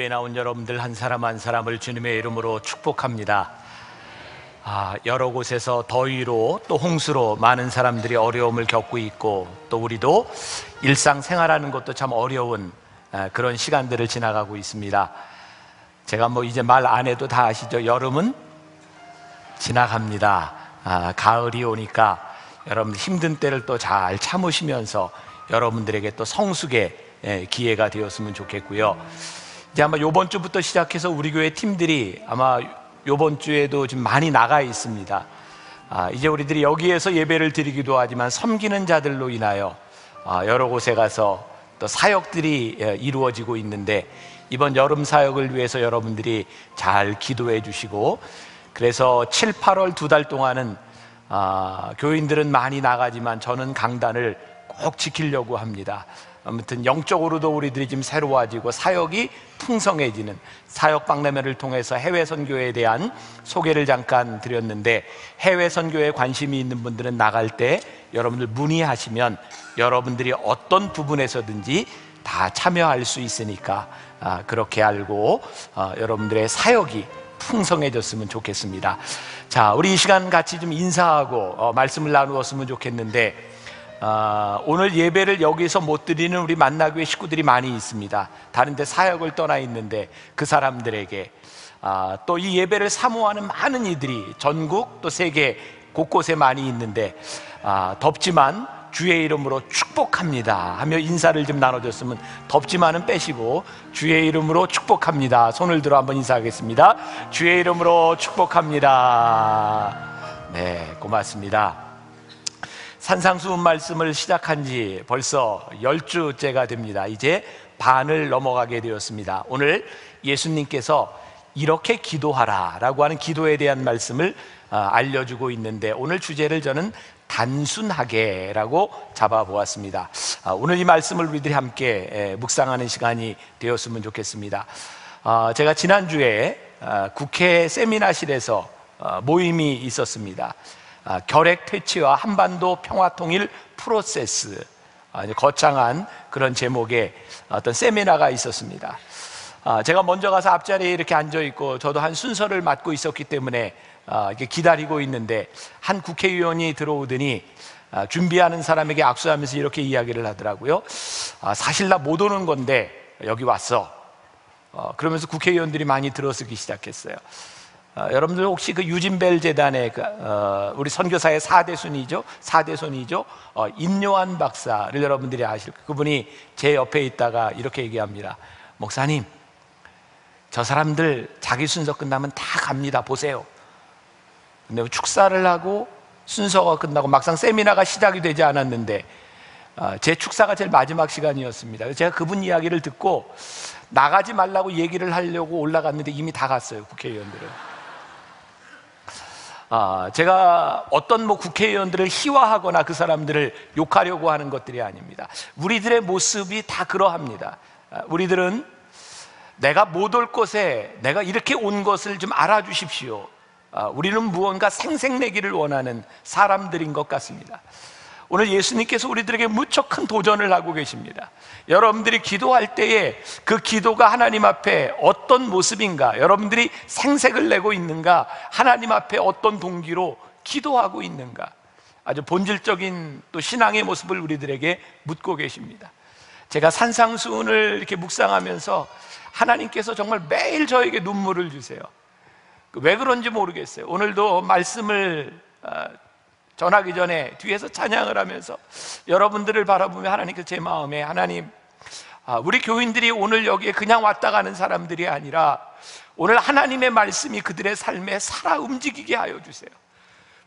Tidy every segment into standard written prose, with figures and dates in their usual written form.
예배 나온 여러분들 한 사람 한 사람을 주님의 이름으로 축복합니다. 여러 곳에서 더위로 또 홍수로 많은 사람들이 어려움을 겪고 있고, 또 우리도 일상생활하는 것도 참 어려운 그런 시간들을 지나가고 있습니다. 제가 이제 말 안 해도 다 아시죠? 여름은 지나갑니다. 가을이 오니까 여러분 힘든 때를 또 잘 참으시면서 여러분들에게 또 성숙의 기회가 되었으면 좋겠고요. 이제 아마 이번 주부터 시작해서 우리 교회 팀들이 아마 이번 주에도 좀 많이 나가 있습니다. 이제 우리들이 여기에서 예배를 드리기도 하지만 섬기는 자들로 인하여 여러 곳에 가서 또 사역들이 이루어지고 있는데, 이번 여름 사역을 위해서 여러분들이 잘 기도해 주시고, 그래서 7, 8월 2달 동안은 교인들은 많이 나가지만 저는 강단을 꼭 지키려고 합니다. 아무튼 영적으로도 우리들이 지금 새로워지고 사역이 풍성해지는 사역 박람회를 통해서 해외 선교에 대한 소개를 잠깐 드렸는데, 해외 선교에 관심이 있는 분들은 나갈 때 여러분들 문의하시면 여러분들이 어떤 부분에서든지 다 참여할 수 있으니까 그렇게 알고 여러분들의 사역이 풍성해졌으면 좋겠습니다. 자, 우리 이 시간 같이 좀 인사하고 말씀을 나누었으면 좋겠는데, 오늘 예배를 여기서 못 드리는 우리 만나교회 식구들이 많이 있습니다. 다른 데 사역을 떠나 있는데 그 사람들에게, 또 이 예배를 사모하는 많은 이들이 전국 또 세계 곳곳에 많이 있는데, 덥지만 주의 이름으로 축복합니다 하며 인사를 좀 나눠줬으면, 덥지만은 빼시고 주의 이름으로 축복합니다 손을 들어 한번 인사하겠습니다. 주의 이름으로 축복합니다. 네, 고맙습니다. 산상수훈 말씀을 시작한 지 벌써 10주째가 됩니다. 이제 반을 넘어가게 되었습니다. 오늘 예수님께서 이렇게 기도하라 라고 하는 기도에 대한 말씀을 알려주고 있는데, 오늘 주제를 저는 단순하게 라고 잡아보았습니다. 오늘 이 말씀을 우리들이 함께 묵상하는 시간이 되었으면 좋겠습니다. 제가 지난주에 국회 세미나실에서 모임이 있었습니다. 결핵 퇴치와 한반도 평화통일 프로세스, 거창한 그런 제목의 어떤 세미나가 있었습니다. 제가 먼저 가서 앞자리에 이렇게 앉아있고, 저도 한 순서를 맡고 있었기 때문에 이렇게 기다리고 있는데, 한 국회의원이 들어오더니 준비하는 사람에게 악수하면서 이렇게 이야기를 하더라고요. 사실 나 못 오는 건데 여기 왔어. 그러면서 국회의원들이 많이 들어서기 시작했어요. 여러분들 혹시 그 유진벨 재단의 우리 선교사의 4대손이죠 임요한 박사를 여러분들이 아실 거예요. 그분이 제 옆에 있다가 이렇게 얘기합니다. 목사님, 저 사람들 자기 순서 끝나면 다 갑니다. 보세요. 근데 축사를 하고 순서가 끝나고 막상 세미나가 시작이 되지 않았는데, 제 축사가 제일 마지막 시간이었습니다. 제가 그분 이야기를 듣고 나가지 말라고 얘기를 하려고 올라갔는데 이미 다 갔어요, 국회의원들은. 제가 어떤 국회의원들을 희화하거나 그 사람들을 욕하려고 하는 것들이 아닙니다. 우리들의 모습이 다 그러합니다. 우리들은 내가 못 올 곳에 내가 이렇게 온 것을 좀 알아주십시오. 우리는 무언가 생색내기를 원하는 사람들인 것 같습니다. 오늘 예수님께서 우리들에게 무척 큰 도전을 하고 계십니다. 여러분들이 기도할 때에 그 기도가 하나님 앞에 어떤 모습인가, 여러분들이 생색을 내고 있는가, 하나님 앞에 어떤 동기로 기도하고 있는가, 아주 본질적인 또 신앙의 모습을 우리들에게 묻고 계십니다. 제가 산상수훈을 이렇게 묵상하면서 하나님께서 정말 매일 저에게 눈물을 주세요. 왜 그런지 모르겠어요. 오늘도 말씀을 전하기 전에 뒤에서 찬양을 하면서 여러분들을 바라보며 하나님께서 제 마음에, 하나님, 우리 교인들이 오늘 여기에 그냥 왔다 가는 사람들이 아니라 오늘 하나님의 말씀이 그들의 삶에 살아 움직이게 하여 주세요.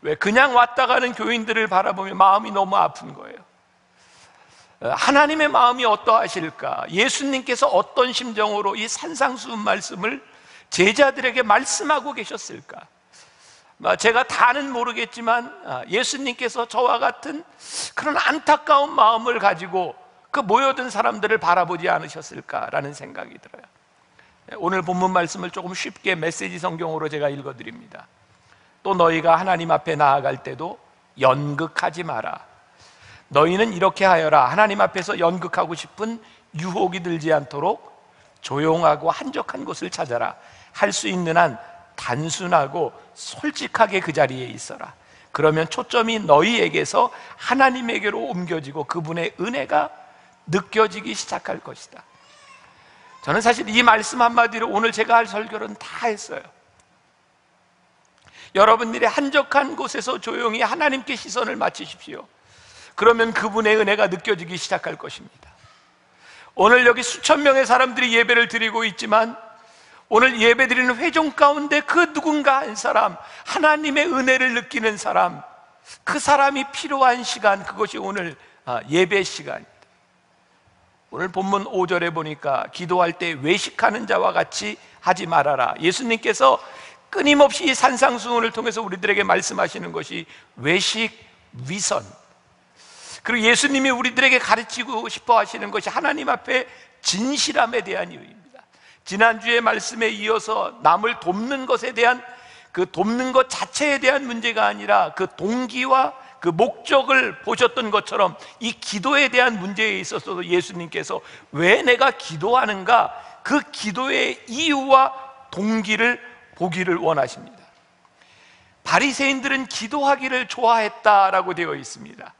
왜 그냥 왔다 가는 교인들을 바라보며 마음이 너무 아픈 거예요. 하나님의 마음이 어떠하실까? 예수님께서 어떤 심정으로 이 산상수훈 말씀을 제자들에게 말씀하고 계셨을까? 제가 다는 모르겠지만 예수님께서 저와 같은 그런 안타까운 마음을 가지고 그 모여든 사람들을 바라보지 않으셨을까라는 생각이 들어요. 오늘 본문 말씀을 조금 쉽게 메시지 성경으로 제가 읽어드립니다. 또 너희가 하나님 앞에 나아갈 때도 연극하지 마라. 너희는 이렇게 하여라. 하나님 앞에서 연극하고 싶은 유혹이 들지 않도록 조용하고 한적한 곳을 찾아라. 할 수 있는 한 단순하고 솔직하게 그 자리에 있어라. 그러면 초점이 너희에게서 하나님에게로 옮겨지고 그분의 은혜가 느껴지기 시작할 것이다. 저는 사실 이 말씀 한마디로 오늘 제가 할 설교는 다 했어요. 여러분들이 한적한 곳에서 조용히 하나님께 시선을 맞추십시오. 그러면 그분의 은혜가 느껴지기 시작할 것입니다. 오늘 여기 수천 명의 사람들이 예배를 드리고 있지만 오늘 예배드리는 회중 가운데 그 누군가 한 사람, 하나님의 은혜를 느끼는 사람, 그 사람이 필요한 시간, 그것이 오늘 예배 시간입니다. 오늘 본문 5절에 보니까 기도할 때 외식하는 자와 같이 하지 말아라. 예수님께서 끊임없이 이 산상수훈을 통해서 우리들에게 말씀하시는 것이 외식, 위선, 그리고 예수님이 우리들에게 가르치고 싶어 하시는 것이 하나님 앞에 진실함에 대한 이유입니다. 지난주의 말씀에 이어서 남을 돕는 것에 대한 그 돕는 것 자체에 대한 문제가 아니라 그 동기와 그 목적을 보셨던 것처럼 이 기도에 대한 문제에 있어서도 예수님께서 왜 내가 기도하는가, 그 기도의 이유와 동기를 보기를 원하십니다. 바리새인들은 기도하기를 좋아했다라고 되어 있습니다.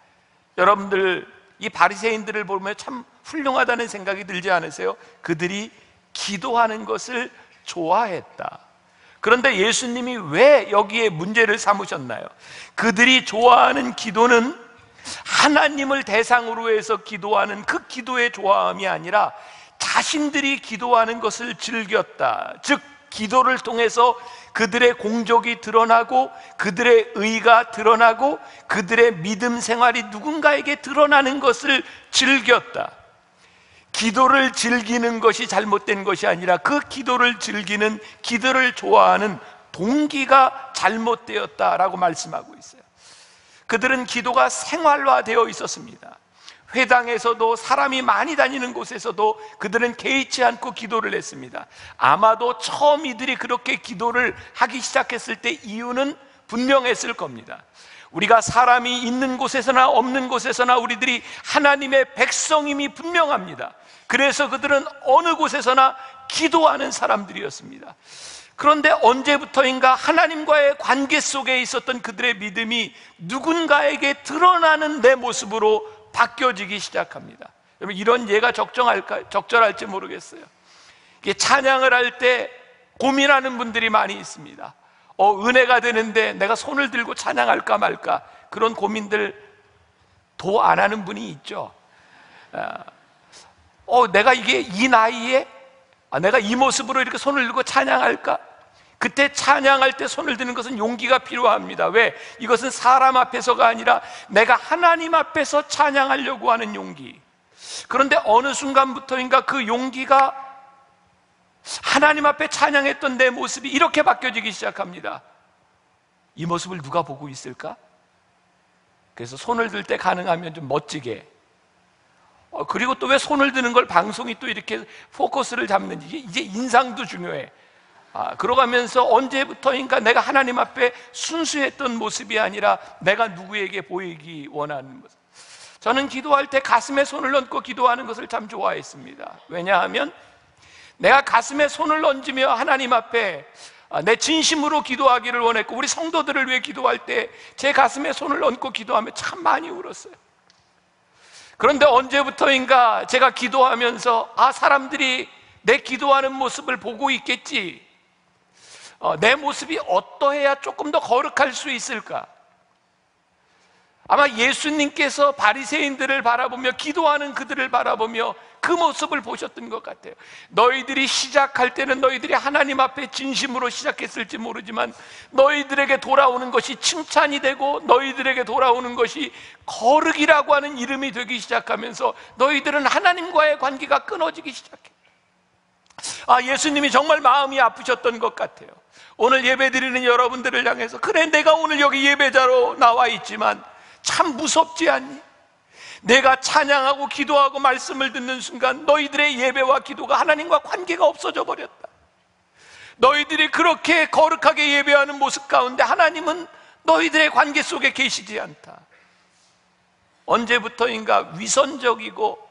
여러분들 이 바리새인들을 보면 참 훌륭하다는 생각이 들지 않으세요? 그들이 기도하는 것을 좋아했다. 그런데 예수님이 왜 여기에 문제를 삼으셨나요? 그들이 좋아하는 기도는 하나님을 대상으로 해서 기도하는 그 기도의 좋아함이 아니라 자신들이 기도하는 것을 즐겼다. 즉 기도를 통해서 그들의 공적이 드러나고 그들의 의가 드러나고 그들의 믿음 생활이 누군가에게 드러나는 것을 즐겼다. 기도를 즐기는 것이 잘못된 것이 아니라 그 기도를 즐기는, 기도를 좋아하는 동기가 잘못되었다라고 말씀하고 있어요. 그들은 기도가 생활화되어 있었습니다. 회당에서도 사람이 많이 다니는 곳에서도 그들은 개의치 않고 기도를 했습니다. 아마도 처음 이들이 그렇게 기도를 하기 시작했을 때 이유는 분명했을 겁니다. 우리가 사람이 있는 곳에서나 없는 곳에서나 우리들이 하나님의 백성임이 분명합니다. 그래서 그들은 어느 곳에서나 기도하는 사람들이었습니다. 그런데 언제부터인가 하나님과의 관계 속에 있었던 그들의 믿음이 누군가에게 드러나는 내 모습으로 바뀌어지기 시작합니다. 여러분, 이런 예가 적절할지 모르겠어요. 찬양을 할 때 고민하는 분들이 많이 있습니다. 은혜가 되는데 내가 손을 들고 찬양할까 말까, 그런 고민들 도 안 하는 분이 있죠. 내가 이게 이 나이에 내가 이 모습으로 이렇게 손을 들고 찬양할까? 그때 찬양할 때 손을 드는 것은 용기가 필요합니다. 왜? 이것은 사람 앞에서가 아니라 내가 하나님 앞에서 찬양하려고 하는 용기. 그런데 어느 순간부터인가 그 용기가 하나님 앞에 찬양했던 내 모습이 이렇게 바뀌어지기 시작합니다. 이 모습을 누가 보고 있을까? 그래서 손을 들 때 가능하면 좀 멋지게, 그리고 또 왜 손을 드는 걸 방송이 또 이렇게 포커스를 잡는지, 이제 인상도 중요해. 그러가면서 언제부터인가 내가 하나님 앞에 순수했던 모습이 아니라 내가 누구에게 보이기 원하는 모습. 저는 기도할 때 가슴에 손을 얹고 기도하는 것을 참 좋아했습니다. 왜냐하면 내가 가슴에 손을 얹으며 하나님 앞에 내 진심으로 기도하기를 원했고, 우리 성도들을 위해 기도할 때 제 가슴에 손을 얹고 기도하며 참 많이 울었어요. 그런데 언제부터인가 제가 기도하면서 사람들이 내 기도하는 모습을 보고 있겠지, 내 모습이 어떠해야 조금 더 거룩할 수 있을까? 아마 예수님께서 바리새인들을 바라보며, 기도하는 그들을 바라보며 그 모습을 보셨던 것 같아요. 너희들이 시작할 때는 너희들이 하나님 앞에 진심으로 시작했을지 모르지만 너희들에게 돌아오는 것이 칭찬이 되고 너희들에게 돌아오는 것이 거룩이라고 하는 이름이 되기 시작하면서 너희들은 하나님과의 관계가 끊어지기 시작해요. 예수님이 정말 마음이 아프셨던 것 같아요. 오늘 예배드리는 여러분들을 향해서, 그래, 내가 오늘 여기 예배자로 나와 있지만 참 무섭지 않니? 내가 찬양하고 기도하고 말씀을 듣는 순간 너희들의 예배와 기도가 하나님과 관계가 없어져 버렸다. 너희들이 그렇게 거룩하게 예배하는 모습 가운데 하나님은 너희들의 관계 속에 계시지 않다. 언제부터인가 위선적이고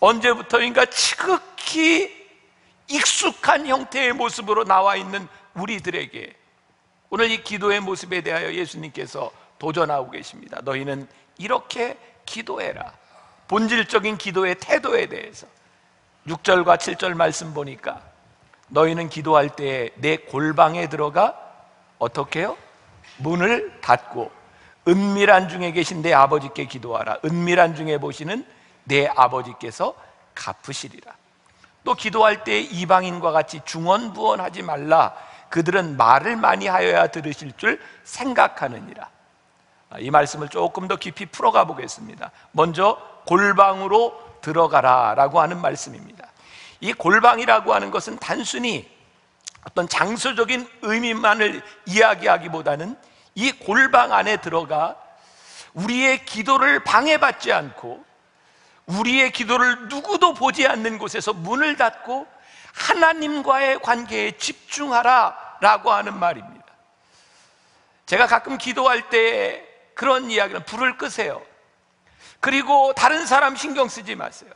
언제부터인가 지극히 익숙한 형태의 모습으로 나와 있는 우리들에게 오늘 이 기도의 모습에 대하여 예수님께서 도전하고 계십니다. 너희는 이렇게 기도해라. 본질적인 기도의 태도에 대해서 6절과 7절 말씀 보니까 너희는 기도할 때 내 골방에 들어가 어떻게 해요? 문을 닫고 은밀한 중에 계신 내 아버지께 기도하라. 은밀한 중에 보시는 내 아버지께서 갚으시리라. 또 기도할 때 이방인과 같이 중언부언하지 말라. 그들은 말을 많이 하여야 들으실 줄 생각하느니라. 이 말씀을 조금 더 깊이 풀어가 보겠습니다. 먼저 골방으로 들어가라 라고 하는 말씀입니다. 이 골방이라고 하는 것은 단순히 어떤 장소적인 의미만을 이야기하기보다는 이 골방 안에 들어가 우리의 기도를 방해받지 않고 우리의 기도를 누구도 보지 않는 곳에서 문을 닫고 하나님과의 관계에 집중하라 라고 하는 말입니다. 제가 가끔 기도할 때 그런 이야기는 불을 끄세요. 그리고 다른 사람 신경 쓰지 마세요.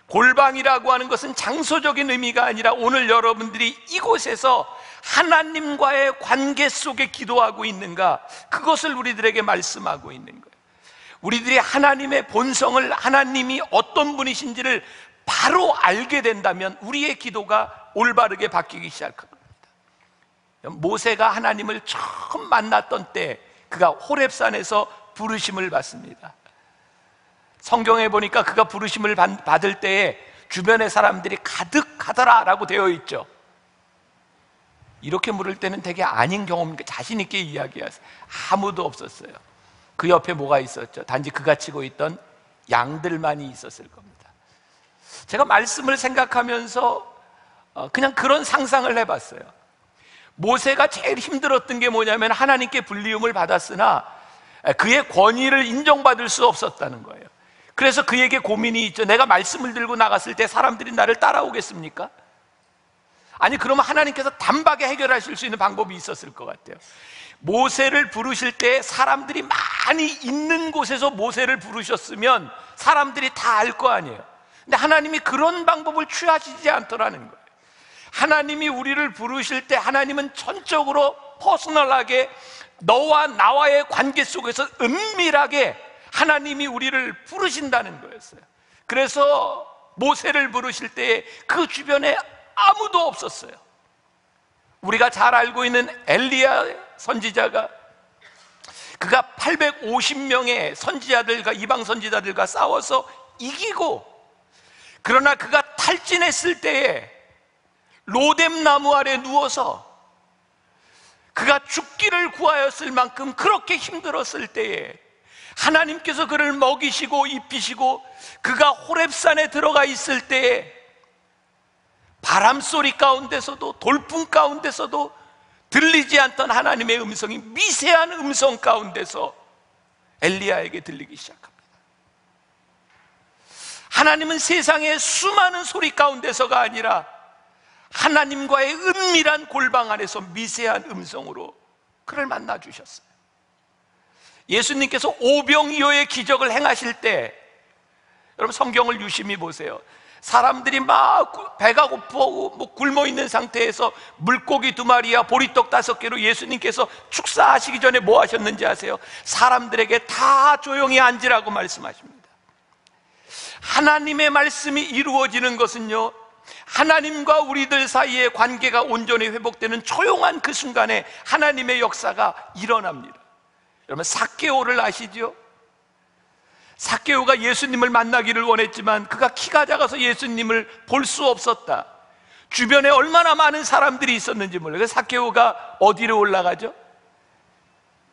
골방이라고 하는 것은 장소적인 의미가 아니라 오늘 여러분들이 이곳에서 하나님과의 관계 속에 기도하고 있는가, 그것을 우리들에게 말씀하고 있는 거예요. 우리들이 하나님의 본성을, 하나님이 어떤 분이신지를 바로 알게 된다면 우리의 기도가 올바르게 바뀌기 시작합니다. 모세가 하나님을 처음 만났던 때 그가 호렙산에서 부르심을 받습니다. 성경에 보니까 그가 부르심을 받을 때에 주변의 사람들이 가득하더라 라고 되어 있죠. 이렇게 물을 때는 되게 아닌 경험이니까 자신 있게 이야기하세요. 아무도 없었어요. 그 옆에 뭐가 있었죠? 단지 그가 치고 있던 양들만이 있었을 겁니다. 제가 말씀을 생각하면서 그냥 그런 상상을 해봤어요. 모세가 제일 힘들었던 게 뭐냐면 하나님께 불리움을 받았으나 그의 권위를 인정받을 수 없었다는 거예요. 그래서 그에게 고민이 있죠. 내가 말씀을 들고 나갔을 때 사람들이 나를 따라오겠습니까? 아니, 그러면 하나님께서 단박에 해결하실 수 있는 방법이 있었을 것 같아요. 모세를 부르실 때 사람들이 많이 있는 곳에서 모세를 부르셨으면 사람들이 다 알 거 아니에요. 근데 하나님이 그런 방법을 취하시지 않더라는 거예요. 하나님이 우리를 부르실 때 하나님은 전적으로 퍼스널하게 너와 나와의 관계 속에서 은밀하게 하나님이 우리를 부르신다는 거였어요. 그래서 모세를 부르실 때 그 주변에 아무도 없었어요. 우리가 잘 알고 있는 엘리야 선지자가 그가 850명의 선지자들과 이방 선지자들과 싸워서 이기고, 그러나 그가 탈진했을 때에 로뎀 나무 아래 누워서 그가 죽기를 구하였을 만큼 그렇게 힘들었을 때에 하나님께서 그를 먹이시고 입히시고 그가 호렙산에 들어가 있을 때에 바람 소리 가운데서도 돌풍 가운데서도 들리지 않던 하나님의 음성이 미세한 음성 가운데서 엘리야에게 들리기 시작합니다. 하나님은 세상의 수많은 소리 가운데서가 아니라 하나님과의 은밀한 골방 안에서 미세한 음성으로 그를 만나 주셨어요. 예수님께서 오병이어의 기적을 행하실 때, 여러분 성경을 유심히 보세요. 사람들이 막 배가 고프고 굶어 있는 상태에서 물고기 2마리와 보리떡 5개로 예수님께서 축사하시기 전에 뭐 하셨는지 아세요? 사람들에게 다 조용히 앉으라고 말씀하십니다. 하나님의 말씀이 이루어지는 것은요, 하나님과 우리들 사이의 관계가 온전히 회복되는 조용한 그 순간에 하나님의 역사가 일어납니다. 여러분 삭개오를 아시죠? 삭개오가 예수님을 만나기를 원했지만 그가 키가 작아서 예수님을 볼 수 없었다. 주변에 얼마나 많은 사람들이 있었는지 몰라요. 그래서 삭개오가 어디로 올라가죠?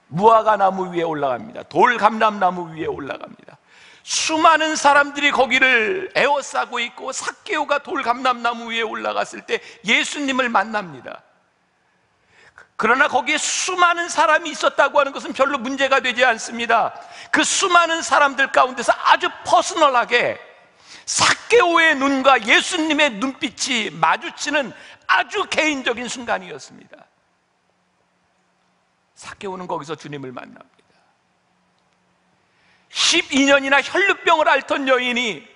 무화과 나무 위에 올라갑니다. 돌감람나무 위에 올라갑니다. 수많은 사람들이 거기를 에워싸고 있고 삭개오가 돌감람나무 위에 올라갔을 때 예수님을 만납니다. 그러나 거기에 수많은 사람이 있었다고 하는 것은 별로 문제가 되지 않습니다. 그 수많은 사람들 가운데서 아주 퍼스널하게 삭개오의 눈과 예수님의 눈빛이 마주치는 아주 개인적인 순간이었습니다. 삭개오는 거기서 주님을 만납니다. 12년이나 혈루병을 앓던 여인이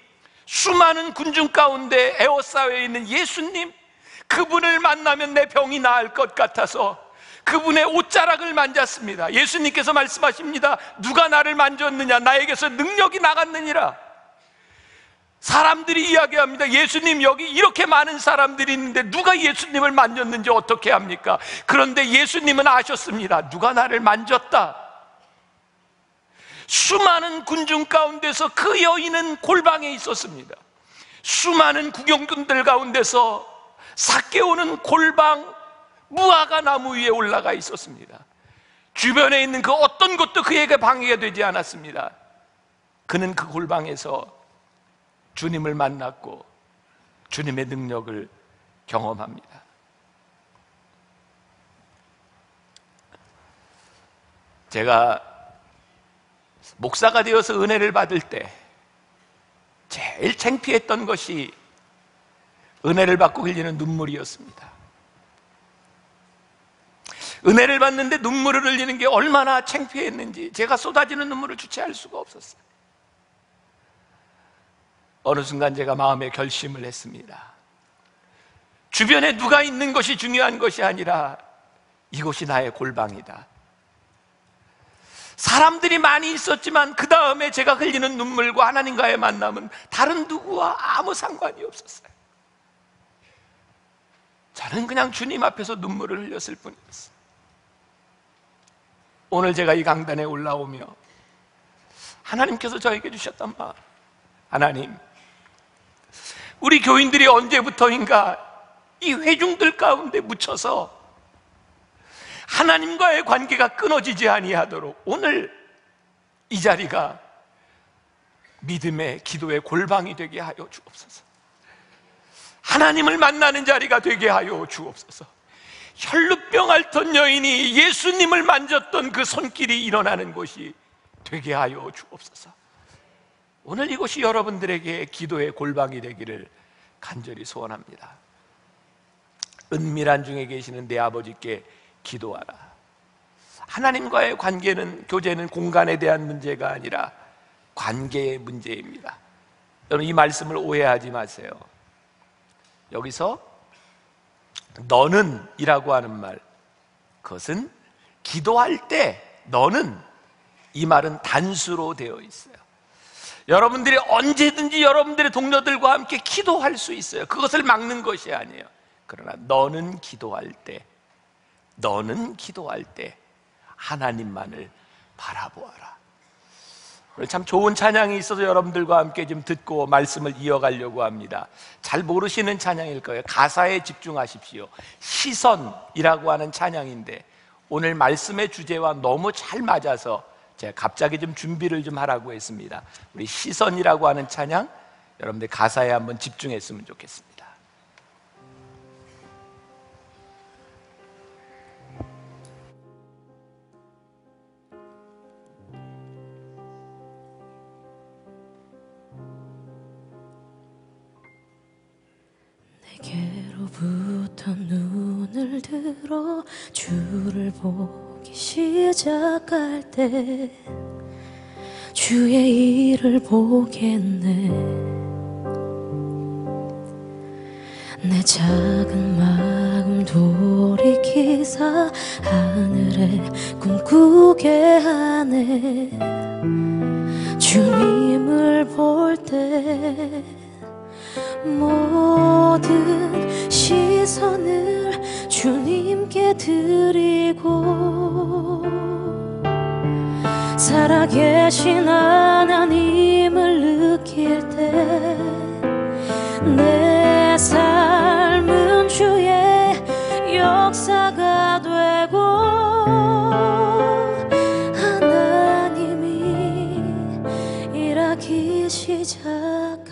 수많은 군중 가운데 에워싸여 있는 예수님, 그분을 만나면 내 병이 나을 것 같아서 그분의 옷자락을 만졌습니다. 예수님께서 말씀하십니다. 누가 나를 만졌느냐? 나에게서 능력이 나갔느니라. 사람들이 이야기합니다. 예수님, 여기 이렇게 많은 사람들이 있는데 누가 예수님을 만졌는지 어떻게 합니까? 그런데 예수님은 아셨습니다. 누가 나를 만졌다. 수많은 군중 가운데서 그 여인은 골방에 있었습니다. 수많은 구경꾼들 가운데서 삭개오는 골방 무화과 나무 위에 올라가 있었습니다. 주변에 있는 그 어떤 것도 그에게 방해가 되지 않았습니다. 그는 그 골방에서 주님을 만났고 주님의 능력을 경험합니다. 제가 목사가 되어서 은혜를 받을 때 제일 창피했던 것이 은혜를 받고 흘리는 눈물이었습니다. 은혜를 받는데 눈물을 흘리는 게 얼마나 창피했는지 제가 쏟아지는 눈물을 주체할 수가 없었어요. 어느 순간 제가 마음에 결심을 했습니다. 주변에 누가 있는 것이 중요한 것이 아니라 이곳이 나의 골방이다. 사람들이 많이 있었지만 그 다음에 제가 흘리는 눈물과 하나님과의 만남은 다른 누구와 아무 상관이 없었어요. 저는 그냥 주님 앞에서 눈물을 흘렸을 뿐이었어요. 오늘 제가 이 강단에 올라오며 하나님께서 저에게 주셨던 말, 하나님, 우리 교인들이 언제부터인가 이 회중들 가운데 묻혀서 하나님과의 관계가 끊어지지 아니하도록 오늘 이 자리가 믿음의 기도의 골방이 되게 하여 주옵소서. 하나님을 만나는 자리가 되게 하여 주옵소서. 혈루병 앓던 여인이 예수님을 만졌던 그 손길이 일어나는 곳이 되게 하여 주옵소서. 오늘 이곳이 여러분들에게 기도의 골방이 되기를 간절히 소원합니다. 은밀한 중에 계시는 내 아버지께 기도하라. 하나님과의 관계는, 교제는 공간에 대한 문제가 아니라 관계의 문제입니다. 여러분, 이 말씀을 오해하지 마세요. 여기서 너는 이라고 하는 말, 그것은 기도할 때 너는, 이 말은 단수로 되어 있어요. 여러분들이 언제든지 여러분들의 동료들과 함께 기도할 수 있어요. 그것을 막는 것이 아니에요. 그러나 너는 기도할 때 하나님만을 바라보아라. 오늘 참 좋은 찬양이 있어서 여러분들과 함께 좀 듣고 말씀을 이어가려고 합니다. 잘 모르시는 찬양일 거예요. 가사에 집중하십시오. 시선이라고 하는 찬양인데 오늘 말씀의 주제와 너무 잘 맞아서 제가 갑자기 좀 준비를 좀 하라고 했습니다. 우리 시선이라고 하는 찬양, 여러분들 가사에 한번 집중했으면 좋겠습니다. 내게로부터 눈을 들어 주를 보기 시작할 때 주의 일을 보겠네. 내 작은 마음 돌이키사 하늘에 꿈꾸게 하네. 주님을 볼 때 모든 시선을 주님께 드리고 살아계신 하나님을 느낄 때 내 삶은 주의 역사가 되고 하나님이 일하기 시작하네.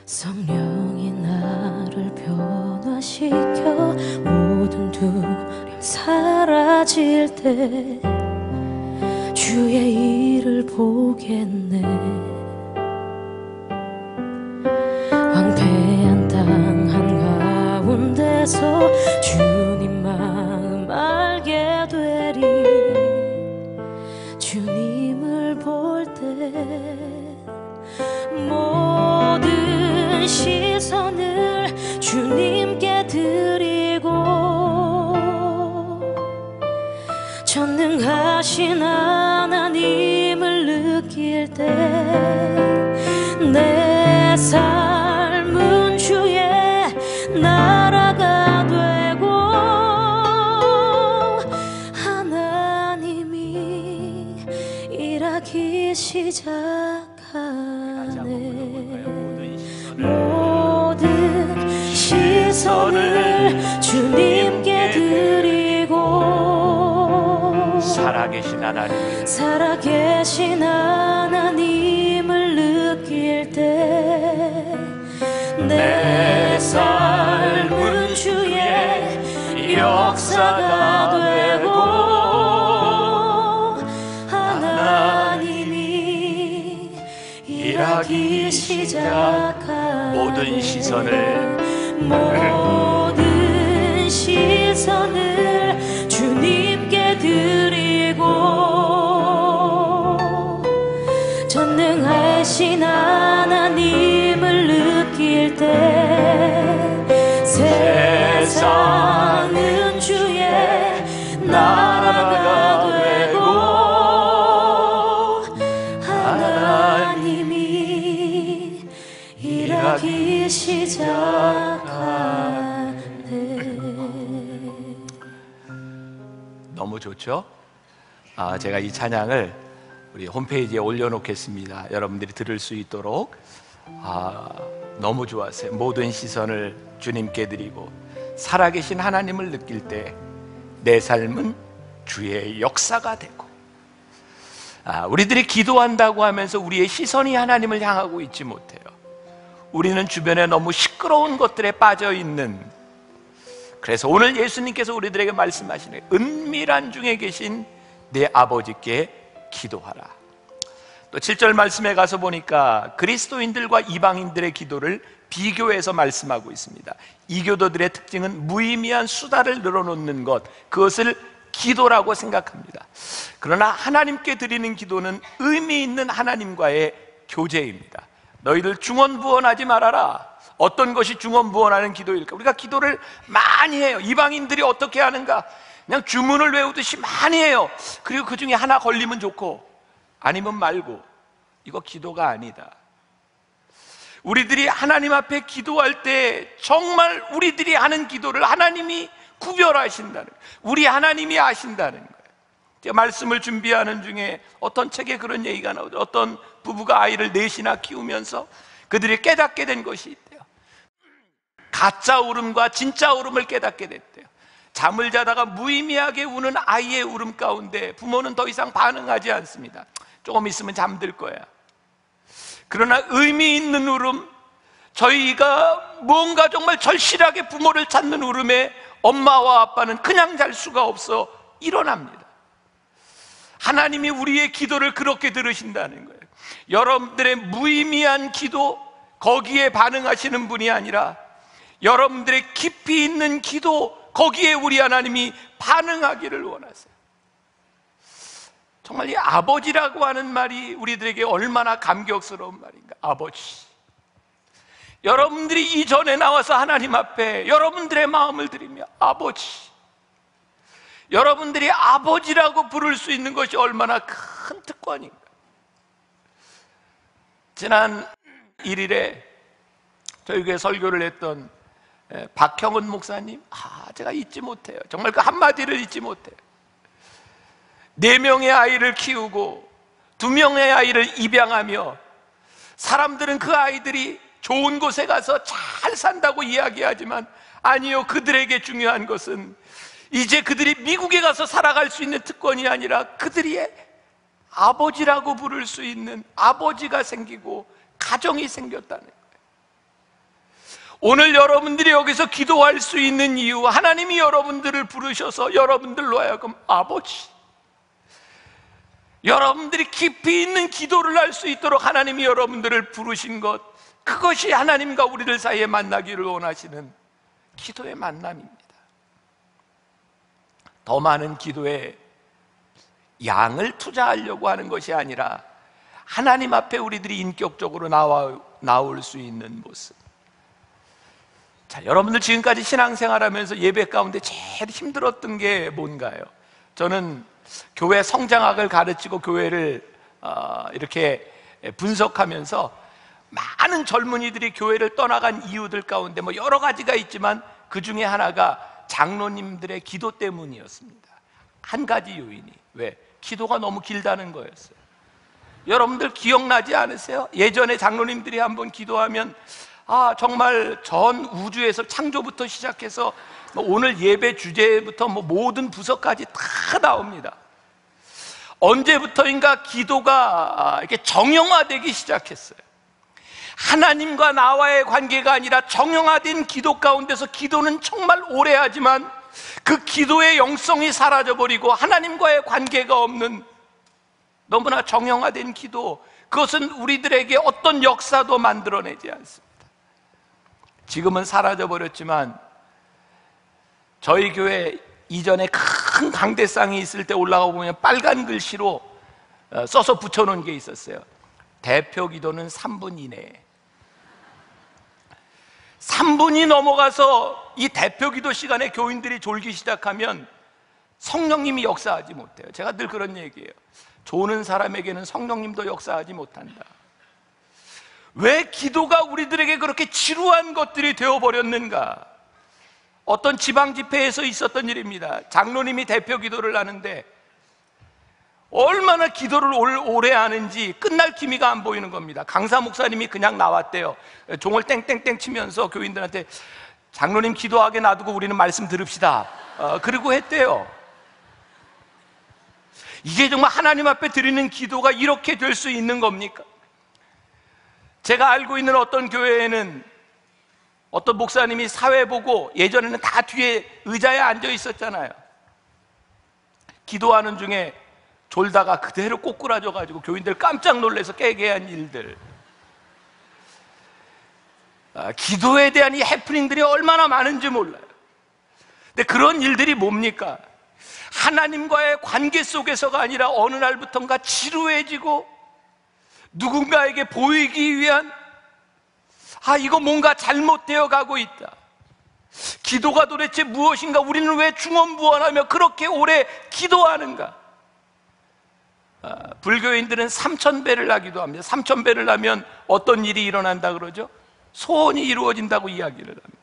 성령이 나를 변화시켜 모든 두려움 사라질 때 주의 일을 보겠네. 황폐한 땅 한가운데서 주님 마음 알게 되리. 주님을 볼 때 모든 시선을 주님께 드리고 전능하신 하나님을 느낄 때 내 삶은 주의 나라가 되고 하나님이 일하기 시작하네. 모든 시선을 주님께 드리고 살아계신 하나님을 느낄 때 내 삶은 주의 역사가 되고 하나님이 일하기 시작하네. 모든 시선을 주님께 드리고 전능하신 하나님을 느낄 때 세상은 주의 나라가 되고 하나님이 일하기 시작하네. 너무 좋죠? 제가 이 찬양을 우리 홈페이지에 올려놓겠습니다. 여러분들이 들을 수 있도록. 너무 좋았어요. 모든 시선을 주님께 드리고 살아계신 하나님을 느낄 때 내 삶은 주의 역사가 되고. 우리들이 기도한다고 하면서 우리의 시선이 하나님을 향하고 있지 못해요. 우리는 주변에 너무 시끄러운 것들에 빠져 있는, 그래서 오늘 예수님께서 우리들에게 말씀하시는 은밀한 중에 계신 내 아버지께 기도하라. 또 7절 말씀에 가서 보니까 그리스도인들과 이방인들의 기도를 비교해서 말씀하고 있습니다. 이교도들의 특징은 무의미한 수다를 늘어놓는 것, 그것을 기도라고 생각합니다. 그러나 하나님께 드리는 기도는 의미 있는 하나님과의 교제입니다. 너희들 중언부언하지 말아라. 어떤 것이 중언부언하는 기도일까? 우리가 기도를 많이 해요. 이방인들이 어떻게 하는가? 그냥 주문을 외우듯이 많이 해요. 그리고 그 중에 하나 걸리면 좋고 아니면 말고. 이거 기도가 아니다. 우리들이 하나님 앞에 기도할 때 정말 우리들이 하는 기도를 하나님이 구별하신다는 거예요. 우리 하나님이 아신다는 거예요. 제가 말씀을 준비하는 중에 어떤 책에 그런 얘기가 나오죠. 어떤 부부가 아이를 넷이나 키우면서 그들이 깨닫게 된 것이 있대요. 가짜 울음과 진짜 울음을 깨닫게 됐대요. 잠을 자다가 무의미하게 우는 아이의 울음 가운데 부모는 더 이상 반응하지 않습니다. 조금 있으면 잠들 거야. 그러나 의미 있는 울음, 저희가 뭔가 정말 절실하게 부모를 찾는 울음에 엄마와 아빠는 그냥 잘 수가 없어 일어납니다. 하나님이 우리의 기도를 그렇게 들으신다는 거예요. 여러분들의 무의미한 기도, 거기에 반응하시는 분이 아니라 여러분들의 깊이 있는 기도, 거기에 우리 하나님이 반응하기를 원하세요. 정말 이 아버지라고 하는 말이 우리들에게 얼마나 감격스러운 말인가. 아버지. 여러분들이 이전에 나와서 하나님 앞에 여러분들의 마음을 드리며 아버지, 여러분들이 아버지라고 부를 수 있는 것이 얼마나 큰 특권인가. 지난 1일에 저희 교회 설교를 했던 박형은 목사님, 제가 잊지 못해요. 정말 그 한마디를 잊지 못해요. 4명의 아이를 키우고 2명의 아이를 입양하며 사람들은 그 아이들이 좋은 곳에 가서 잘 산다고 이야기하지만 아니요, 그들에게 중요한 것은 이제 그들이 미국에 가서 살아갈 수 있는 특권이 아니라 그들이 아버지라고 부를 수 있는 아버지가 생기고 가정이 생겼다는 거예요. 오늘 여러분들이 여기서 기도할 수 있는 이유, 하나님이 여러분들을 부르셔서 여러분들로 하여금 아버지, 여러분들이 깊이 있는 기도를 할 수 있도록 하나님이 여러분들을 부르신 것, 그것이 하나님과 우리들 사이에 만나기를 원하시는 기도의 만남입니다. 더 많은 기도에 양을 투자하려고 하는 것이 아니라 하나님 앞에 우리들이 인격적으로 나올 수 있는 모습. 자, 여러분들 지금까지 신앙생활하면서 예배 가운데 제일 힘들었던 게 뭔가요? 저는 교회 성장학을 가르치고 교회를 이렇게 분석하면서 많은 젊은이들이 교회를 떠나간 이유들 가운데 뭐 여러 가지가 있지만 그 중에 하나가 장로님들의 기도 때문이었습니다. 한 가지 요인이, 왜? 기도가 너무 길다는 거였어요. 여러분들 기억나지 않으세요? 예전에 장로님들이 한번 기도하면 정말 전 우주에서 창조부터 시작해서 오늘 예배 주제부터 모든 부서까지 다 나옵니다. 언제부터인가 기도가 이렇게 정형화되기 시작했어요. 하나님과 나와의 관계가 아니라 정형화된 기도 가운데서 기도는 정말 오래 하지만 그 기도의 영성이 사라져버리고 하나님과의 관계가 없는 너무나 정형화된 기도, 그것은 우리들에게 어떤 역사도 만들어내지 않습니다. 지금은 사라져버렸지만 저희 교회 이전에 큰 강대상이 있을 때 올라가 보면 빨간 글씨로 써서 붙여놓은 게 있었어요. 대표 기도는 3분 이내에. 3분이 넘어가서 이 대표 기도 시간에 교인들이 졸기 시작하면 성령님이 역사하지 못해요. 제가 늘 그런 얘기예요. 조는 사람에게는 성령님도 역사하지 못한다. 왜 기도가 우리들에게 그렇게 지루한 것들이 되어버렸는가? 어떤 지방 집회에서 있었던 일입니다. 장로님이 대표 기도를 하는데 얼마나 기도를 오래 하는지 끝날 기미가 안 보이는 겁니다. 강사 목사님이 그냥 나왔대요. 종을 땡땡땡 치면서 교인들한테 장로님 기도하게 놔두고 우리는 말씀 들읍시다. 그리고 했대요. 이게 정말 하나님 앞에 드리는 기도가 이렇게 될 수 있는 겁니까? 제가 알고 있는 어떤 교회에는 어떤 목사님이 사회 보고, 예전에는 다 뒤에 의자에 앉아 있었잖아요. 기도하는 중에 졸다가 그대로 꼬꾸라져 가지고 교인들 깜짝 놀라서 깨게 한 일들. 기도에 대한 이 해프닝들이 얼마나 많은지 몰라요. 근데 그런 일들이 뭡니까? 하나님과의 관계 속에서가 아니라 어느 날부턴가 지루해지고 누군가에게 보이기 위한 이거 뭔가 잘못되어 가고 있다. 기도가 도대체 무엇인가? 우리는 왜 중언부언하며 그렇게 오래 기도하는가? 불교인들은 3000배를 하기도 합니다. 3000배를 하면 어떤 일이 일어난다 그러죠? 소원이 이루어진다고 이야기를 합니다.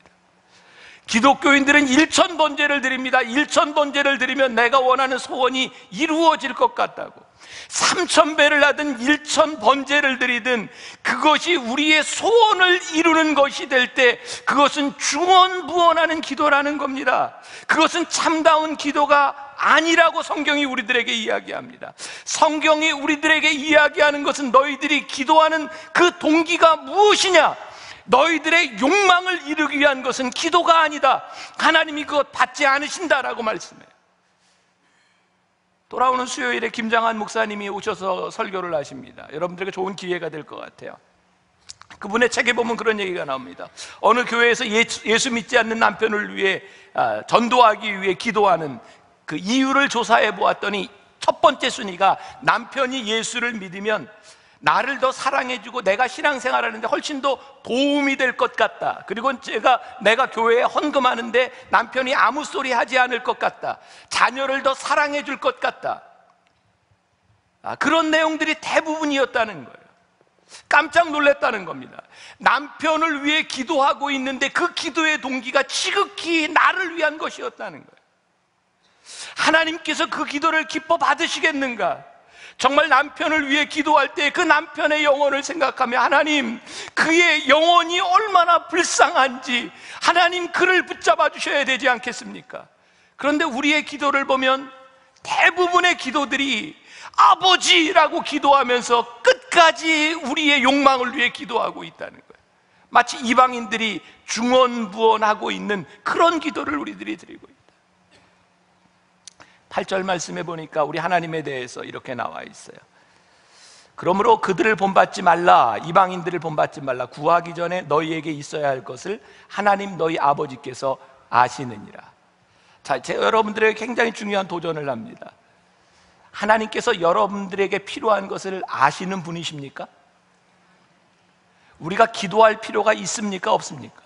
기독교인들은 1000번제를 드립니다. 1000번제를 드리면 내가 원하는 소원이 이루어질 것 같다고. 3000배를 하든 1000번제를 드리든 그것이 우리의 소원을 이루는 것이 될 때 그것은 중언부언하는 기도라는 겁니다. 그것은 참다운 기도가 아니라고 성경이 우리들에게 이야기합니다. 성경이 우리들에게 이야기하는 것은 너희들이 기도하는 그 동기가 무엇이냐? 너희들의 욕망을 이루기 위한 것은 기도가 아니다. 하나님이 그것 받지 않으신다라고 말씀해요. 돌아오는 수요일에 김장한 목사님이 오셔서 설교를 하십니다. 여러분들에게 좋은 기회가 될 것 같아요. 그분의 책에 보면 그런 얘기가 나옵니다. 어느 교회에서 예수 믿지 않는 남편을 위해 전도하기 위해 기도하는 그 이유를 조사해 보았더니 첫 번째 순위가 남편이 예수를 믿으면 나를 더 사랑해주고 내가 신앙생활하는데 훨씬 더 도움이 될 것 같다. 그리고 내가 교회에 헌금하는데 남편이 아무 소리 하지 않을 것 같다. 자녀를 더 사랑해줄 것 같다. 그런 내용들이 대부분이었다는 거예요. 깜짝 놀랐다는 겁니다. 남편을 위해 기도하고 있는데 그 기도의 동기가 지극히 나를 위한 것이었다는 거예요. 하나님께서 그 기도를 기뻐 받으시겠는가? 정말 남편을 위해 기도할 때 그 남편의 영혼을 생각하며 하나님, 그의 영혼이 얼마나 불쌍한지 하나님 그를 붙잡아 주셔야 되지 않겠습니까? 그런데 우리의 기도를 보면 대부분의 기도들이 아버지라고 기도하면서 끝까지 우리의 욕망을 위해 기도하고 있다는 거예요. 마치 이방인들이 중언부언하고 있는 그런 기도를 우리들이 드리고 있다. 8절 말씀해 보니까 우리 하나님에 대해서 이렇게 나와 있어요. 그러므로 그들을 본받지 말라, 이방인들을 본받지 말라. 구하기 전에 너희에게 있어야 할 것을 하나님 너희 아버지께서 아시느니라. 자, 여러분들에게 굉장히 중요한 도전을 합니다. 하나님께서 여러분들에게 필요한 것을 아시는 분이십니까? 우리가 기도할 필요가 있습니까? 없습니까?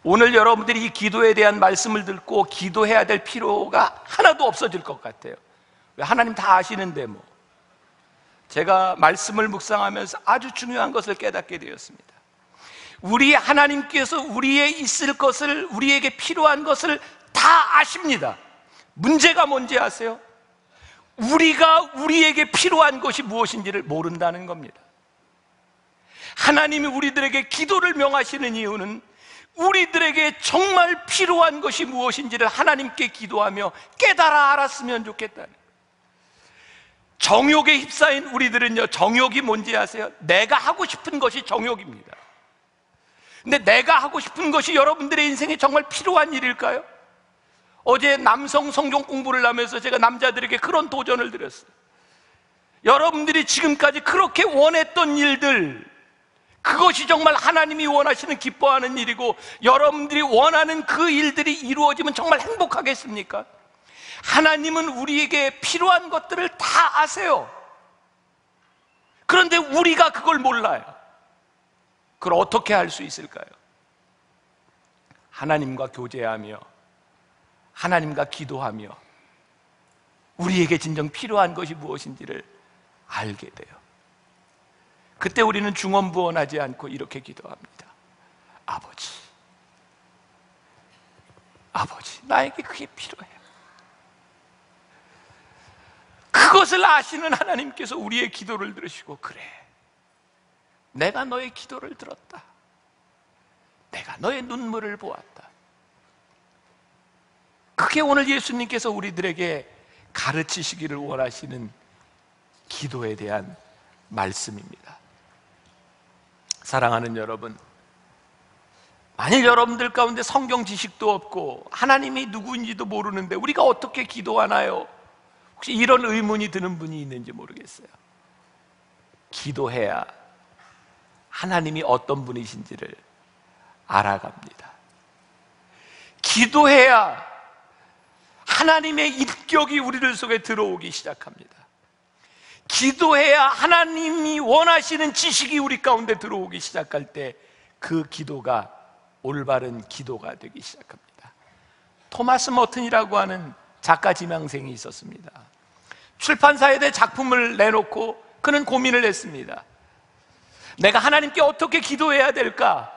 오늘 여러분들이 이 기도에 대한 말씀을 듣고 기도해야 될 필요가 하나도 없어질 것 같아요. 왜? 하나님 다 아시는데 뭐. 제가 말씀을 묵상하면서 아주 중요한 것을 깨닫게 되었습니다. 우리 하나님께서 우리의 있을 것을, 우리에게 필요한 것을 다 아십니다. 문제가 뭔지 아세요? 우리가 우리에게 필요한 것이 무엇인지를 모른다는 겁니다. 하나님이 우리들에게 기도를 명하시는 이유는 우리들에게 정말 필요한 것이 무엇인지를 하나님께 기도하며 깨달아 알았으면 좋겠다는 거예요. 정욕에 휩싸인 우리들은요, 정욕이 뭔지 아세요? 내가 하고 싶은 것이 정욕입니다. 근데 내가 하고 싶은 것이 여러분들의 인생에 정말 필요한 일일까요? 어제 남성 성경 공부를 하면서 제가 남자들에게 그런 도전을 드렸어요. 여러분들이 지금까지 그렇게 원했던 일들, 그것이 정말 하나님이 원하시는 기뻐하는 일이고 여러분들이 원하는 그 일들이 이루어지면 정말 행복하겠습니까? 하나님은 우리에게 필요한 것들을 다 아세요. 그런데 우리가 그걸 몰라요. 그걸 어떻게 할 수 있을까요? 하나님과 교제하며 하나님과 기도하며 우리에게 진정 필요한 것이 무엇인지를 알게 돼요. 그때 우리는 중언부언하지 않고 이렇게 기도합니다. 아버지, 아버지, 나에게 그게 필요해요. 그것을 아시는 하나님께서 우리의 기도를 들으시고, 그래, 내가 너의 기도를 들었다. 내가 너의 눈물을 보았다. 그게 오늘 예수님께서 우리들에게 가르치시기를 원하시는 기도에 대한 말씀입니다. 사랑하는 여러분, 만일 여러분들 가운데 성경 지식도 없고 하나님이 누구인지도 모르는데 우리가 어떻게 기도하나요? 혹시 이런 의문이 드는 분이 있는지 모르겠어요. 기도해야 하나님이 어떤 분이신지를 알아갑니다. 기도해야 하나님의 인격이 우리들 속에 들어오기 시작합니다. 기도해야 하나님이 원하시는 지식이 우리 가운데 들어오기 시작할 때 그 기도가 올바른 기도가 되기 시작합니다. 토마스 머튼이라고 하는 작가 지망생이 있었습니다. 출판사에 대해 작품을 내놓고 그는 고민을 했습니다. 내가 하나님께 어떻게 기도해야 될까?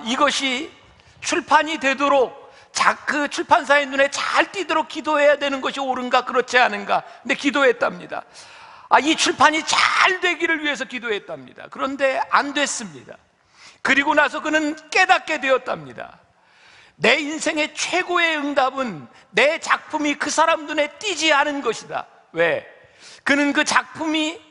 이것이 출판이 되도록 그 출판사의 눈에 잘 띄도록 기도해야 되는 것이 옳은가 그렇지 않은가? 근데 기도했답니다. 이 출판이 잘 되기를 위해서 기도했답니다. 그런데 안 됐습니다. 그리고 나서 그는 깨닫게 되었답니다. 내 인생의 최고의 응답은 내 작품이 그 사람 눈에 띄지 않은 것이다. 왜? 그는 그 작품이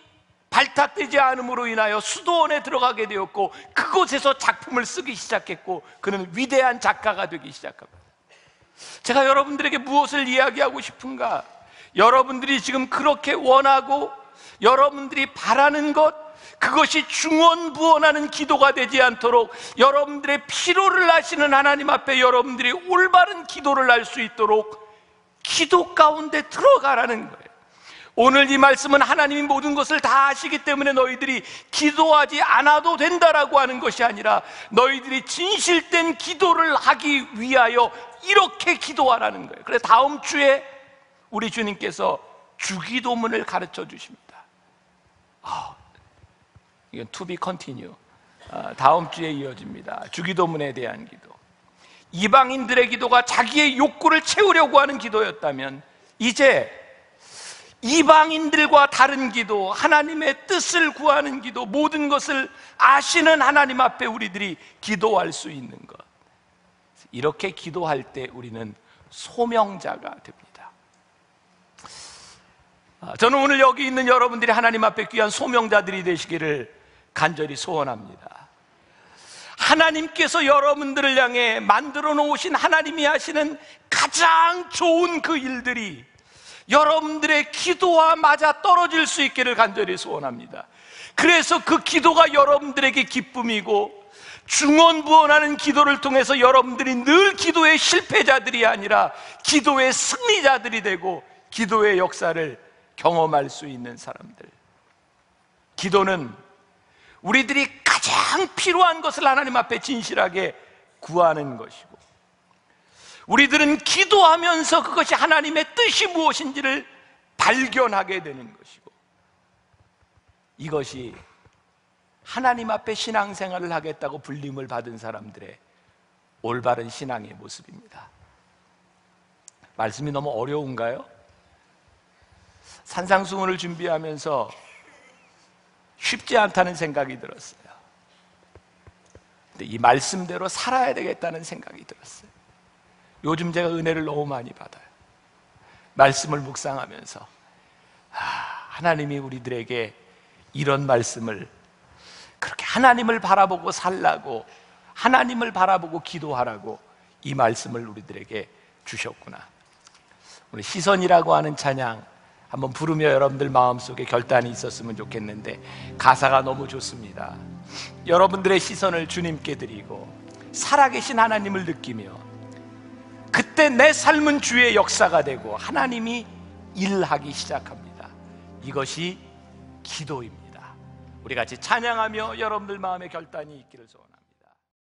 발탁되지 않음으로 인하여 수도원에 들어가게 되었고 그곳에서 작품을 쓰기 시작했고 그는 위대한 작가가 되기 시작합니다. 제가 여러분들에게 무엇을 이야기하고 싶은가? 여러분들이 지금 그렇게 원하고 여러분들이 바라는 것, 그것이 중언부언하는 기도가 되지 않도록 여러분들의 필요를 아시는 하나님 앞에 여러분들이 올바른 기도를 할 수 있도록 기도 가운데 들어가라는 거예요. 오늘 이 말씀은 하나님이 모든 것을 다 아시기 때문에 너희들이 기도하지 않아도 된다라고 하는 것이 아니라 너희들이 진실된 기도를 하기 위하여 이렇게 기도하라는 거예요. 그래서 다음 주에 우리 주님께서 주기도문을 가르쳐 주십니다. 이건 to be continue. 다음 주에 이어집니다. 주기도문에 대한 기도. 이방인들의 기도가 자기의 욕구를 채우려고 하는 기도였다면 이제 이방인들과 다른 기도, 하나님의 뜻을 구하는 기도, 모든 것을 아시는 하나님 앞에 우리들이 기도할 수 있는 것, 이렇게 기도할 때 우리는 소명자가 됩니다. 저는 오늘 여기 있는 여러분들이 하나님 앞에 귀한 소명자들이 되시기를 간절히 소원합니다. 하나님께서 여러분들을 향해 만들어 놓으신 하나님이 하시는 가장 좋은 그 일들이 여러분들의 기도와 맞아 떨어질 수 있기를 간절히 소원합니다. 그래서 그 기도가 여러분들에게 기쁨이고, 중언부언하는 기도를 통해서 여러분들이 늘 기도의 실패자들이 아니라 기도의 승리자들이 되고 기도의 역사를 경험할 수 있는 사람들. 기도는 우리들이 가장 필요한 것을 하나님 앞에 진실하게 구하는 것이고, 우리들은 기도하면서 그것이 하나님의 뜻이 무엇인지를 발견하게 되는 것이고, 이것이 하나님 앞에 신앙생활을 하겠다고 불림을 받은 사람들의 올바른 신앙의 모습입니다. 말씀이 너무 어려운가요? 산상수훈을 준비하면서 쉽지 않다는 생각이 들었어요. 근데 이 말씀대로 살아야 되겠다는 생각이 들었어요. 요즘 제가 은혜를 너무 많이 받아요. 말씀을 묵상하면서 하나님이 우리들에게 이런 말씀을, 그렇게 하나님을 바라보고 살라고, 하나님을 바라보고 기도하라고 이 말씀을 우리들에게 주셨구나. 오늘 시선이라고 하는 찬양 한번 부르며 여러분들 마음속에 결단이 있었으면 좋겠는데, 가사가 너무 좋습니다. 여러분들의 시선을 주님께 드리고 살아계신 하나님을 느끼며, 그때 내 삶은 주의 역사가 되고 하나님이 일하기 시작합니다. 이것이 기도입니다. 우리 같이 찬양하며 여러분들 마음에 결단이 있기를 소원합니다.